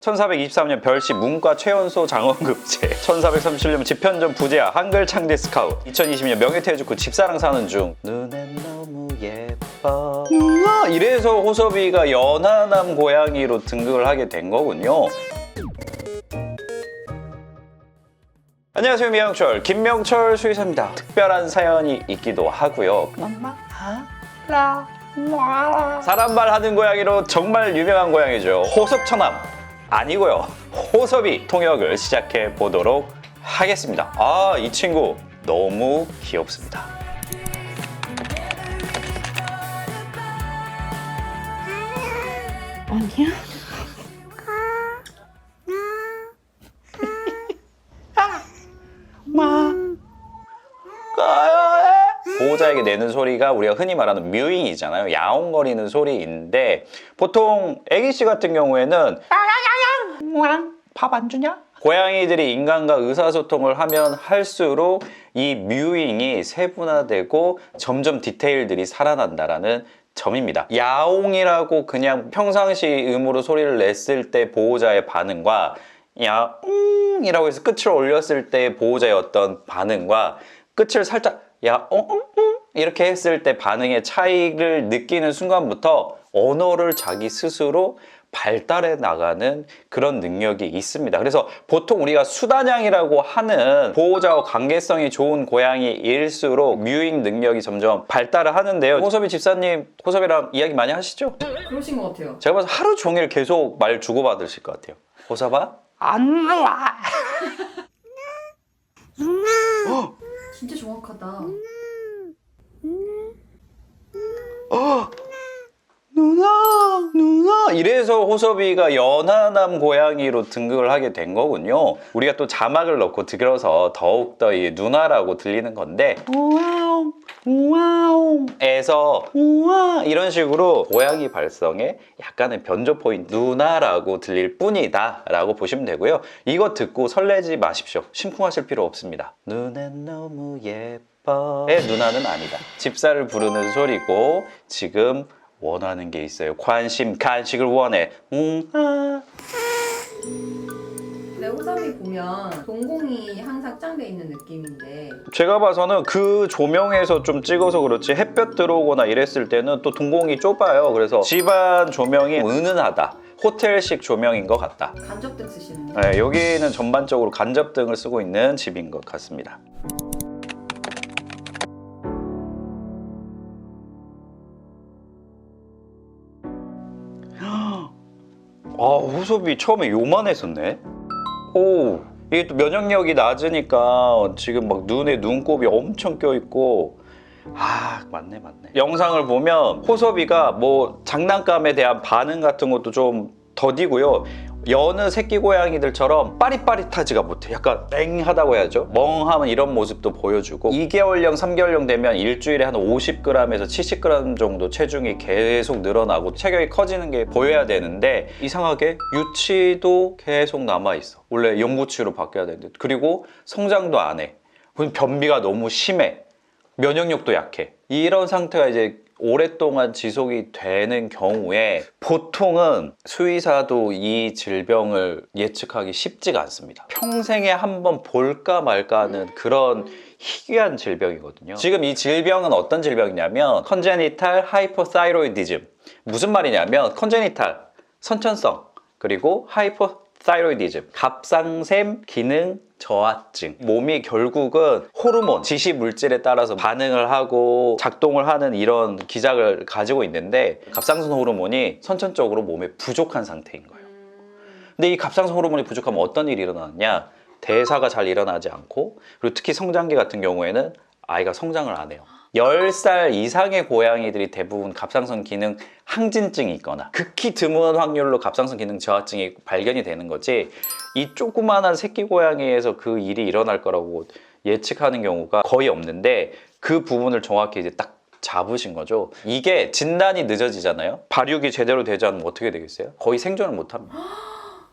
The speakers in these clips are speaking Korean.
1423년 별시 문과 최연소 장원급제, 1437년 집현전 부재야 한글 창대 스카웃, 2020년 명예퇴직후 집사랑 사는 중. 눈엔 너무 예뻐 누나, 이래서 호섭이가 연하남 고양이로 등극을 하게 된 거군요. 안녕하세요, 미영철 김명철 수의사입니다. 특별한 사연이 있기도 하고요. 사람 말 하는 고양이로 정말 유명한 고양이죠. 호섭천암 아니고요, 호섭이 통역을 시작해 보도록 하겠습니다. 이 친구 너무 귀엽습니다. 아니야? 보호자에게 내는 소리가 우리가 흔히 말하는 뮤잉이잖아요. 야옹거리는 소리인데, 보통 애기씨 같은 경우에는 밥 안 주냐? 고양이들이 인간과 의사소통을 하면 할수록 이 뮤잉이 세분화되고 점점 디테일들이 살아난다라는 점입니다. 야옹이라고 그냥 평상시 음으로 소리를 냈을 때 보호자의 반응과 야옹이라고 해서 끝을 올렸을 때 보호자의 어떤 반응과 끝을 살짝 이렇게 했을 때 반응의 차이를 느끼는 순간부터 언어를 자기 스스로 발달해 나가는 그런 능력이 있습니다. 그래서 보통 우리가 수단양이라고 하는 보호자와 관계성이 좋은 고양이일수록 뮤잉 능력이 점점 발달을 하는데요. 호섭이 집사님, 호섭이랑 이야기 많이 하시죠? 그러신 것 같아요. 제가 봐서 하루 종일 계속 말 주고받으실 것 같아요. 호섭아? 안 와! 진짜 정확하다. 누나 이래서 호섭이가 연하남 고양이로 등극을 하게 된 거군요. 우리가 또 자막을 넣고 들어서 더욱더 이 누나라고 들리는 건데, 우와옹 우와옹 에서 우와 이런 식으로 고양이 발성에 약간의 변조 포인트, 누나라고 들릴 뿐이다 라고 보시면 되고요. 이거 듣고 설레지 마십시오. 심쿵하실 필요 없습니다. 눈엔 너무 예뻐의 누나는 아니다. 집사를 부르는 소리고, 지금 원하는 게 있어요. 관심, 간식을 원해. 근데 호섭이 보면 동공이 항상 확장돼 있는 느낌인데, 제가 봐서는 그 조명에서 좀 찍어서 그렇지 햇볕 들어오거나 이랬을 때는 또 동공이 좁아요. 그래서 집안 조명이 은은하다, 호텔식 조명인 것 같다. 간접등 쓰시는 네, 여기는 전반적으로 간접등을 쓰고 있는 집인 것 같습니다. 호섭이 처음에 요만했었네. 이게 또 면역력이 낮으니까 지금 막 눈에 눈곱이 엄청 껴있고. 맞네. 영상을 보면 호섭이가 뭐 장난감에 대한 반응 같은 것도 좀 더디고요. 여느 새끼 고양이들처럼 빠릿빠릿하지가 못해. 약간 맹하다고 해야죠. 멍하면 이런 모습도 보여주고, 2개월령, 3개월령 되면 일주일에 한 50g에서 70g 정도 체중이 계속 늘어나고 체격이 커지는 게 보여야 되는데, 이상하게 유치도 계속 남아있어. 원래 영구치로 바뀌어야 되는데. 그리고 성장도 안 해. 변비가 너무 심해. 면역력도 약해. 이런 상태가 이제 오랫동안 지속이 되는 경우에 보통은 수의사도 이 질병을 예측하기 쉽지가 않습니다. 평생에 한번 볼까 말까 하는 그런 희귀한 질병이거든요. 지금 이 질병은 어떤 질병이냐면 컨제니탈 하이퍼사이로이디즘. 무슨 말이냐면 컨제니탈, 선천성, 그리고 하이퍼사이로이디즘, 갑상샘 기능 저하증. 몸이 결국은 호르몬, 지시 물질에 따라서 반응을 하고 작동을 하는 이런 기작을 가지고 있는데, 갑상선 호르몬이 선천적으로 몸에 부족한 상태인 거예요. 근데 이 갑상선 호르몬이 부족하면 어떤 일이 일어나느냐? 대사가 잘 일어나지 않고, 그리고 특히 성장기 같은 경우에는 아이가 성장을 안 해요. 10살 이상의 고양이들이 대부분 갑상선 기능 항진증이 있거나 극히 드문 확률로 갑상선 기능 저하증이 발견이 되는 거지, 이 조그마한 새끼 고양이에서 그 일이 일어날 거라고 예측하는 경우가 거의 없는데, 그 부분을 정확히 이제 딱 잡으신 거죠. 이게 진단이 늦어지잖아요. 발육이 제대로 되지 않으면 어떻게 되겠어요? 거의 생존을 못합니다.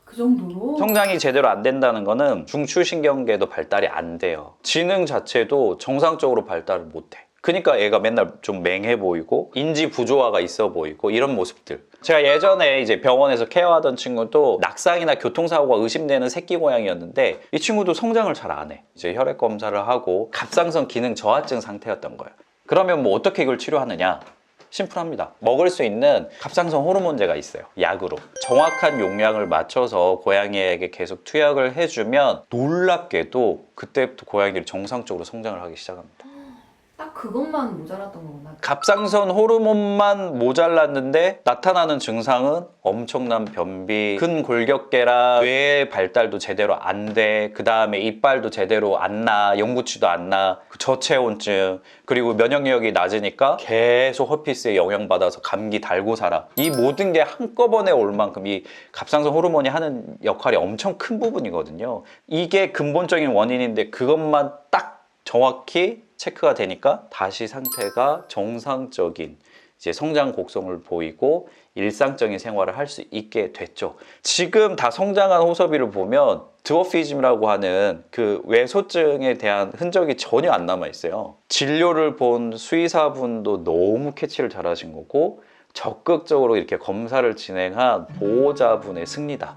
그 정도로? 성장이 제대로 안 된다는 거는 중추신경계도 발달이 안 돼요. 지능 자체도 정상적으로 발달을 못해. 그러니까 애가 맨날 좀 맹해 보이고 인지 부조화가 있어 보이고 이런 모습들. 제가 예전에 이제 병원에서 케어하던 친구도 낙상이나 교통사고가 의심되는 새끼 고양이였는데 이 친구도 성장을 잘 안 해. 이제 혈액 검사를 하고 갑상선 기능 저하증 상태였던 거예요. 그러면 뭐 어떻게 이걸 치료하느냐? 심플합니다. 먹을 수 있는 갑상선 호르몬제가 있어요. 약으로. 정확한 용량을 맞춰서 고양이에게 계속 투약을 해주면 놀랍게도 그때부터 고양이들이 정상적으로 성장을 하기 시작합니다. 딱 그것만 모자랐던 거구나. 갑상선 호르몬만 모자랐는데 나타나는 증상은 엄청난 변비, 큰 골격계라 뇌 발달도 제대로 안 돼, 그 다음에 이빨도 제대로 안 나, 영구치도 안 나, 저체온증, 그리고 면역력이 낮으니까 계속 허피스에 영향받아서 감기 달고 살아. 이 모든 게 한꺼번에 올 만큼 이 갑상선 호르몬이 하는 역할이 엄청 큰 부분이거든요. 이게 근본적인 원인인데 그것만 딱 정확히 체크가 되니까 다시 상태가 정상적인 이제 성장 곡선을 보이고 일상적인 생활을 할 수 있게 됐죠. 지금 다 성장한 호섭이를 보면 드워피즘이라고 하는 그 외소증에 대한 흔적이 전혀 안 남아 있어요. 진료를 본 수의사분도 너무 캐치를 잘하신 거고 적극적으로 이렇게 검사를 진행한 보호자분의 승리다.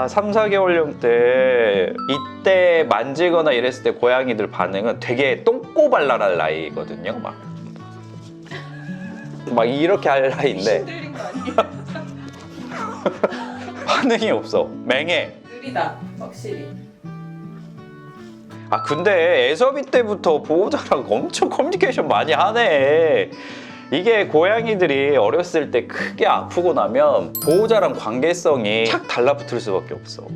3, 4개월령 때 이때 만지거나 이랬을 때 고양이들 반응은 되게 똥꼬발랄할 나이거든요. 막 이렇게 할 나이인데 힘들린 거 아니야? 반응이 없어. 맹해. 느리다, 확실히. 근데 애섭이 때부터 보호자랑 엄청 커뮤니케이션 많이 하네. 이게 고양이들이 어렸을 때 크게 아프고 나면 보호자랑 관계성이 착 달라붙을 수밖에 없어.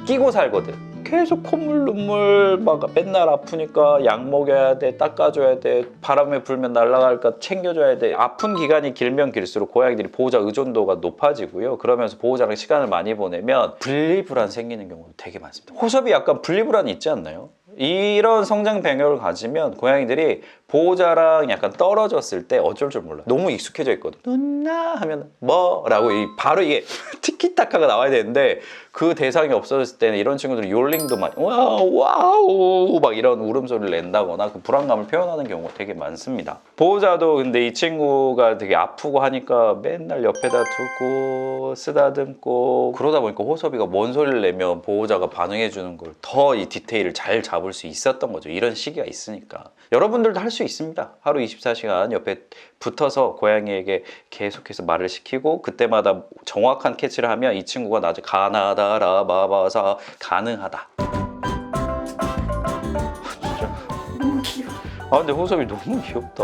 끼고 살거든. 계속 콧물 눈물 막 맨날 아프니까 약 먹여야 돼, 닦아줘야 돼, 바람에 불면 날아갈까 챙겨줘야 돼. 아픈 기간이 길면 길수록 고양이들이 보호자 의존도가 높아지고요. 그러면서 보호자랑 시간을 많이 보내면 분리불안 생기는 경우도 되게 많습니다. 호섭이 약간 분리불안이 있지 않나요? 이런 성장 병역을 가지면 고양이들이 보호자랑 약간 떨어졌을 때 어쩔 줄 몰라. 너무 익숙해져 있거든. 누나 하면 뭐라고 바로 이게 티키타카가 나와야 되는데 그 대상이 없어졌을 때는 이런 친구들이 욜링도 많이 와우 막 이런 울음소리를 낸다거나 그 불안감을 표현하는 경우가 되게 많습니다. 보호자도 근데 이 친구가 되게 아프고 하니까 맨날 옆에다 두고 쓰다듬고 그러다 보니까 호섭이가 뭔 소리를 내면 보호자가 반응해 주는 걸 더 이 디테일을 잘 잡을 수 있었던 거죠. 이런 시기가 있으니까. 여러분들도 할 수 있습니다. 하루 24시간 옆에 붙어서 고양이에게 계속해서 말을 시키고 그때마다 정확한 캐치를 하면 이 친구가 나중에 가나다라 마바사 가능하다. 진짜. 너무 귀여워. 근데 호섭이 너무 귀엽다.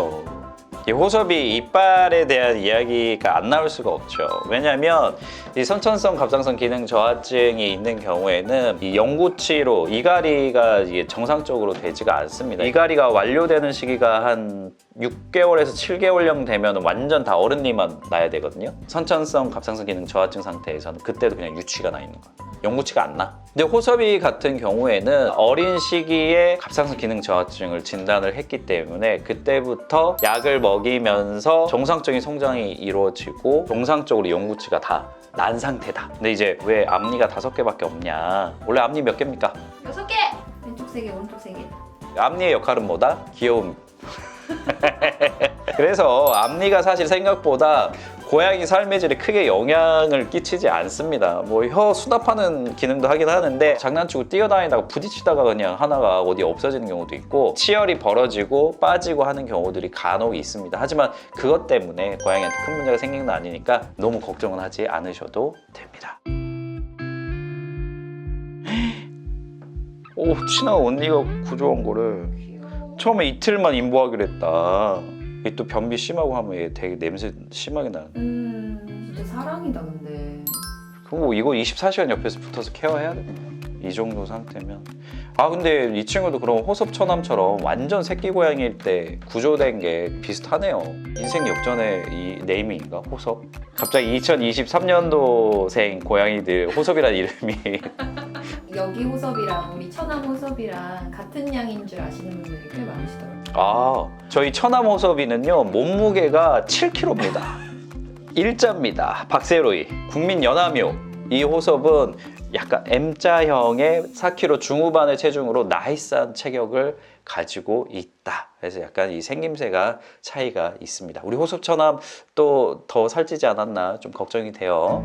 이 호섭이 이빨에 대한 이야기가 안 나올 수가 없죠. 왜냐하면 이 선천성 갑상선 기능 저하증이 있는 경우에는 이 영구치로 이갈이가 이게 정상적으로 되지가 않습니다. 이갈이가 완료되는 시기가 한 6개월에서 7개월령 되면 완전 다 어른이만 나야 되거든요. 선천성 갑상선 기능 저하증 상태에서는 그때도 그냥 유치가 나 있는 거예요. 영구치가 안 나. 근데 호섭이 같은 경우에는 어린 시기에 갑상선 기능 저하증을 진단을 했기 때문에 그때부터 약을 먹이면서 정상적인 성장이 이루어지고 정상적으로 영구치가 다 난 상태다. 근데 이제 왜 앞니가 5개밖에 없냐? 원래 앞니 몇 개입니까? 6개! 왼쪽 3개, 오른쪽 3개. 앞니의 역할은 뭐다? 귀여움. 그래서 앞니가 사실 생각보다 고양이 삶의 질에 크게 영향을 끼치지 않습니다. 뭐 혀 수납하는 기능도 하긴 하는데 장난치고 뛰어다니다가 부딪히다가 그냥 하나가 어디 없어지는 경우도 있고 치열이 벌어지고 빠지고 하는 경우들이 간혹 있습니다. 하지만 그것 때문에 고양이한테 큰 문제가 생긴 건 아니니까 너무 걱정은 하지 않으셔도 됩니다. 오, 친아 언니가 구조한 거를 귀여워. 처음에 이틀만 임보하기로 했다. 이게 또 변비 심하고 하면 얘 되게 냄새 심하게 나는데. 진짜 사랑이다, 근데. 그럼 뭐 이거 24시간 옆에서 붙어서 케어해야 돼. 이 정도 상태면. 근데 이 친구도 그럼 호섭 처남처럼 완전 새끼 고양이일 때 구조된 게 비슷하네요. 인생 역전의 이 네이밍인가? 호섭? 갑자기 2023년도생 고양이들 호섭이라는 이름이 여기 호섭이랑 우리 처남 호섭이랑 같은 양인 줄 아시는 분들이 꽤 많으시더라고요. 저희 처남 호섭이는요 몸무게가 7kg입니다. 일자입니다. 박세로이 국민 연하묘 이 호섭은 약간 M자형의 4kg 중후반의 체중으로 나이스한 체격을 가지고 있다. 그래서 약간 이 생김새가 차이가 있습니다. 우리 호섭처남 또 더 살찌지 않았나 좀 걱정이 돼요.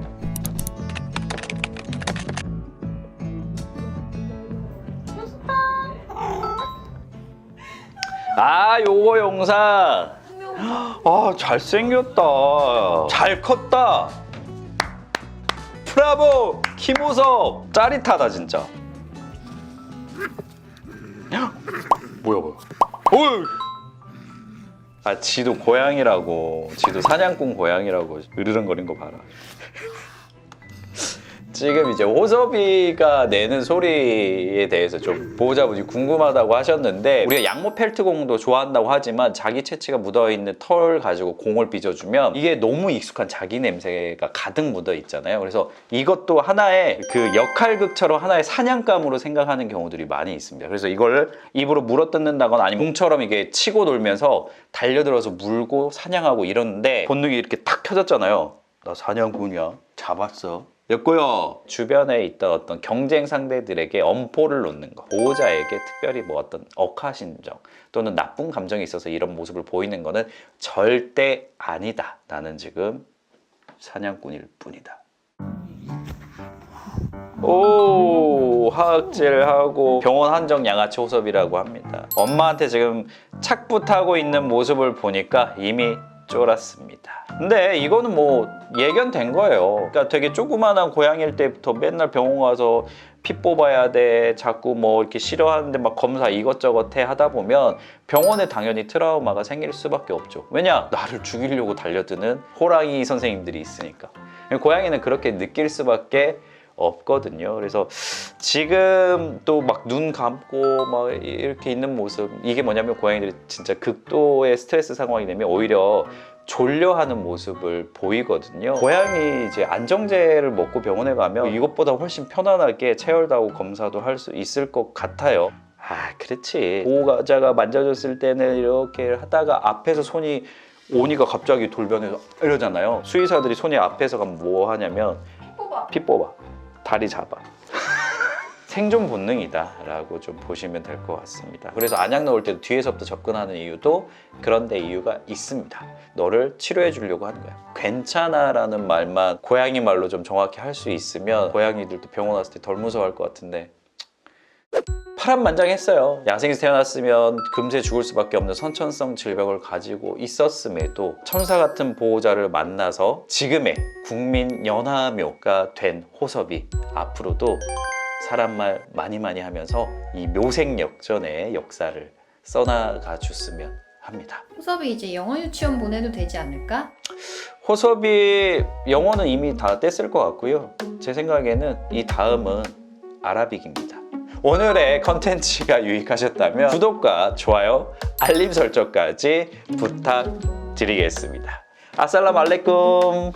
아, 요거 영상. 아, 잘생겼다. 잘 컸다. 브라보! 김호섭! 짜릿하다, 진짜. 뭐야. 어이! 아, 지도 고양이라고. 지도 사냥꾼 고양이라고. 으르렁거린 거 봐라. 지금 이제 호섭이가 내는 소리에 대해서 좀 보호자분이 궁금하다고 하셨는데, 우리가 양모 펠트공도 좋아한다고 하지만 자기 채취가 묻어있는 털 가지고 공을 빚어주면 이게 너무 익숙한 자기 냄새가 가득 묻어 있잖아요. 그래서 이것도 하나의 그 역할극처럼 하나의 사냥감으로 생각하는 경우들이 많이 있습니다. 그래서 이걸 입으로 물어뜯는다거나 아니면 공처럼 이게 치고 놀면서 달려들어서 물고 사냥하고 이러는데 본능이 이렇게 탁 켜졌잖아요. 나 사냥꾼이야. 잡았어. 였고요. 주변에 있던 어떤 경쟁 상대들에게 엄포를 놓는 거, 보호자에게 특별히 뭐 어떤 억하심정 또는 나쁜 감정이 있어서 이런 모습을 보이는 거는 절대 아니다. 나는 지금 사냥꾼일 뿐이다. 오, 하악질하고 병원 한정 양아치 호섭이라고 합니다. 엄마한테 지금 착붙하고 있는 모습을 보니까 이미 쫄았습니다. 근데 이거는 뭐 예견된 거예요. 그러니까 되게 조그만한 고양이일 때부터 맨날 병원 가서 피 뽑아야 돼, 자꾸 뭐 이렇게 싫어하는데 막 검사 이것저것 해 하다 보면 병원에 당연히 트라우마가 생길 수밖에 없죠. 왜냐? 나를 죽이려고 달려드는 호랑이 선생님들이 있으니까. 고양이는 그렇게 느낄 수밖에 없거든요. 그래서 지금 또 막 눈 감고 막 이렇게 있는 모습, 이게 뭐냐면 고양이들이 진짜 극도의 스트레스 상황이 되면 오히려 졸려하는 모습을 보이거든요. 고양이 이제 안정제를 먹고 병원에 가면 이것보다 훨씬 편안하게 체열도 하고 검사도 할 수 있을 것 같아요. 아, 그렇지. 보호자가 만져줬을 때는 이렇게 하다가 앞에서 손이 오니까 갑자기 돌변해서 이러잖아요. 수의사들이 손이 앞에서 가면 뭐 하냐면 피 뽑아. 다리 잡아. 생존 본능이다 라고 좀 보시면 될 것 같습니다. 그래서 안약 넣을 때도 뒤에서부터 접근하는 이유도 그런 데 이유가 있습니다. 너를 치료해 주려고 하는 거야. 괜찮아 라는 말만 고양이 말로 좀 정확히 할 수 있으면 고양이들도 병원 왔을 때 덜 무서워할 것 같은데 파란만장했어요. 야생에서 태어났으면 금세 죽을 수밖에 없는 선천성 질병을 가지고 있었음에도 천사 같은 보호자를 만나서 지금의 국민 연하묘가 된 호섭이 앞으로도 사람 말 많이 하면서 이 묘생역전의 역사를 써나가 줬으면 합니다. 호섭이 이제 영어 유치원 보내도 되지 않을까? 호섭이 영어는 이미 다 뗐을 것 같고요. 제 생각에는 이 다음은 아라빅입니다. 오늘의 컨텐츠가 유익하셨다면 구독과 좋아요, 알림 설정까지 부탁드리겠습니다. 아살람 알레쿰.